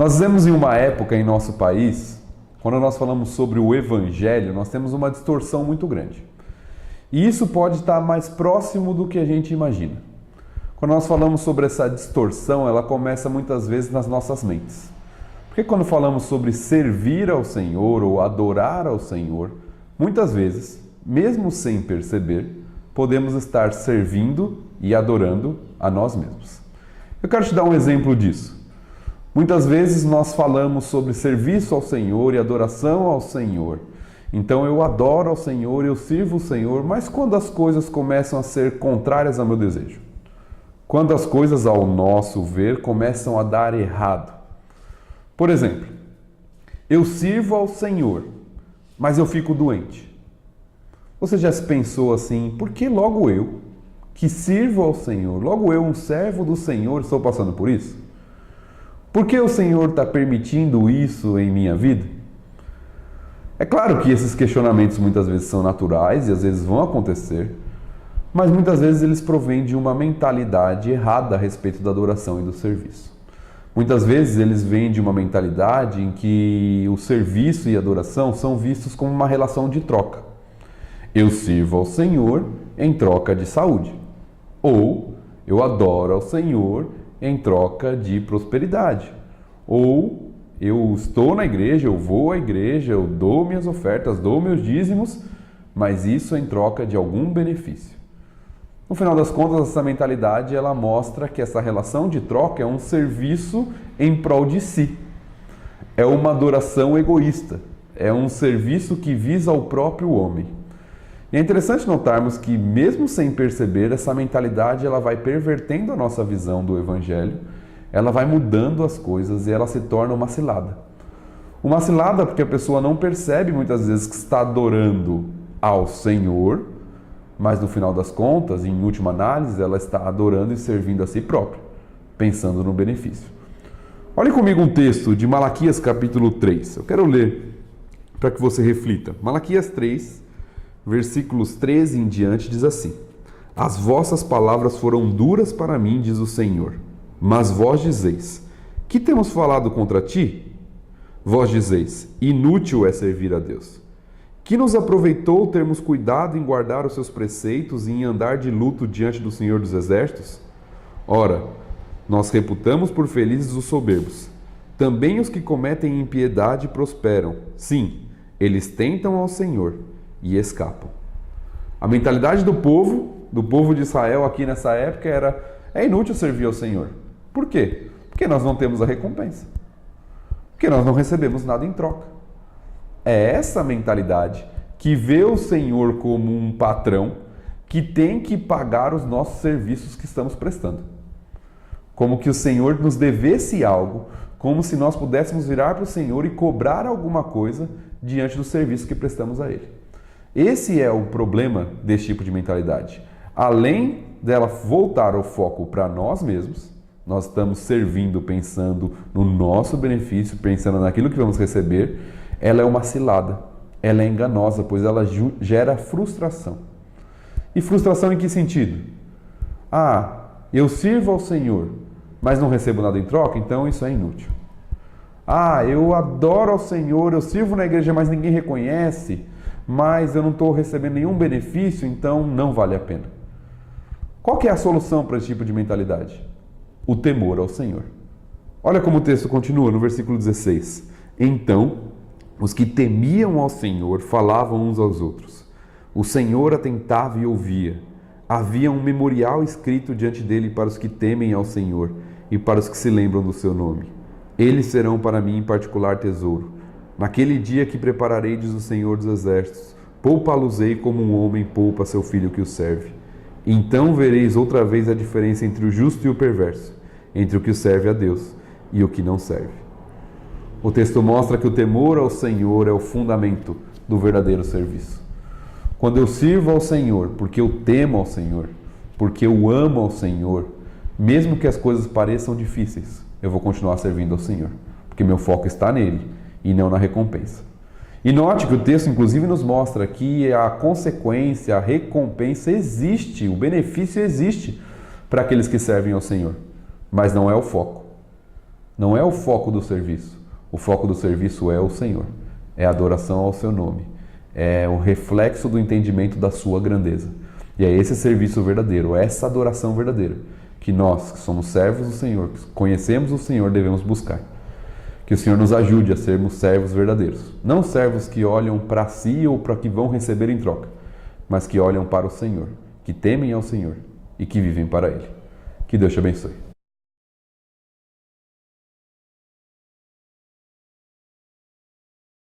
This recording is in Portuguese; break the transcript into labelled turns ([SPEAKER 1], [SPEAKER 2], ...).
[SPEAKER 1] Nós vivemos em uma época em nosso país, quando nós falamos sobre o Evangelho, nós temos uma distorção muito grande. E isso pode estar mais próximo do que a gente imagina. Quando nós falamos sobre essa distorção, ela começa muitas vezes nas nossas mentes. Porque quando falamos sobre servir ao Senhor ou adorar ao Senhor, muitas vezes, mesmo sem perceber, podemos estar servindo e adorando a nós mesmos. Eu quero te dar um exemplo disso. Muitas vezes nós falamos sobre serviço ao Senhor e adoração ao Senhor. Então eu adoro ao Senhor, eu sirvo o Senhor, mas quando as coisas começam a ser contrárias ao meu desejo? Quando as coisas, ao nosso ver, começam a dar errado? Por exemplo, eu sirvo ao Senhor, mas eu fico doente. Você já se pensou assim, por que logo eu, que sirvo ao Senhor, logo eu, um servo do Senhor, estou passando por isso? Por que o Senhor está permitindo isso em minha vida? É claro que esses questionamentos muitas vezes são naturais e às vezes vão acontecer, mas muitas vezes eles provêm de uma mentalidade errada a respeito da adoração e do serviço. Muitas vezes eles vêm de uma mentalidade em que o serviço e a adoração são vistos como uma relação de troca. Eu sirvo ao Senhor em troca de saúde. Ou eu adoro ao Senhor em troca de prosperidade. Ou eu estou na igreja, eu vou à igreja, eu dou minhas ofertas, dou meus dízimos, mas isso em troca de algum benefício. No final das contas, essa mentalidade ela mostra que essa relação de troca é um serviço em prol de si. É uma adoração egoísta. É um serviço que visa o próprio homem. E é interessante notarmos que, mesmo sem perceber, essa mentalidade ela vai pervertendo a nossa visão do Evangelho, ela vai mudando as coisas e ela se torna uma cilada. Uma cilada porque a pessoa não percebe muitas vezes que está adorando ao Senhor, mas no final das contas, em última análise, ela está adorando e servindo a si própria, pensando no benefício. Olhe comigo um texto de Malaquias capítulo 3. Eu quero ler para que você reflita. Malaquias 3, versículos 13 em diante, diz assim: As vossas palavras foram duras para mim, diz o Senhor. Mas vós dizeis: Que temos falado contra ti? Vós dizeis: Inútil é servir a Deus. Que nos aproveitou termos cuidado em guardar os seus preceitos e em andar de luto diante do Senhor dos Exércitos? Ora, nós reputamos por felizes os soberbos. Também os que cometem impiedade prosperam. Sim, eles tentam ao Senhor e escapam. A mentalidade do povo de Israel aqui nessa época era: é inútil servir ao Senhor. Por quê? Porque nós não temos a recompensa. Porque nós não recebemos nada em troca. É essa mentalidade que vê o Senhor como um patrão que tem que pagar os nossos serviços que estamos prestando. Como que o Senhor nos devesse algo, como se nós pudéssemos virar para o Senhor e cobrar alguma coisa diante do serviço que prestamos a Ele. Esse é o problema desse tipo de mentalidade. Além dela voltar o foco para nós mesmos, nós estamos servindo pensando no nosso benefício, pensando naquilo que vamos receber, ela é uma cilada, ela é enganosa, pois ela gera frustração. E frustração em que sentido? Eu sirvo ao Senhor, mas não recebo nada em troca, então isso é inútil. Eu adoro ao Senhor, eu sirvo na igreja, mas ninguém reconhece, mas eu não estou recebendo nenhum benefício, então não vale a pena. Qual que é a solução para esse tipo de mentalidade? O temor ao Senhor. Olha como o texto continua no versículo 16. Então, os que temiam ao Senhor falavam uns aos outros. O Senhor atentava e ouvia. Havia um memorial escrito diante dele para os que temem ao Senhor e para os que se lembram do seu nome. Eles serão para mim em particular tesouro. Naquele dia que prepararei, diz o Senhor dos Exércitos, poupa-los-ei como um homem poupa seu filho que o serve. Então vereis outra vez a diferença entre o justo e o perverso, entre o que serve a Deus e o que não serve. O texto mostra que o temor ao Senhor é o fundamento do verdadeiro serviço. Quando eu sirvo ao Senhor, porque eu temo ao Senhor, porque eu amo ao Senhor, mesmo que as coisas pareçam difíceis, eu vou continuar servindo ao Senhor, porque meu foco está nele e não na recompensa. E note que o texto, inclusive, nos mostra que a consequência, a recompensa existe, o benefício existe para aqueles que servem ao Senhor, mas não é o foco. Não é o foco do serviço. O foco do serviço é o Senhor. É a adoração ao seu nome. É o reflexo do entendimento da sua grandeza. E é esse serviço verdadeiro, essa adoração verdadeira, que nós, que somos servos do Senhor, que conhecemos o Senhor, devemos buscar. Que o Senhor nos ajude a sermos servos verdadeiros. Não servos que olham para si ou para o que vão receber em troca, mas que olham para o Senhor, que temem ao Senhor e que vivem para Ele. Que Deus te abençoe.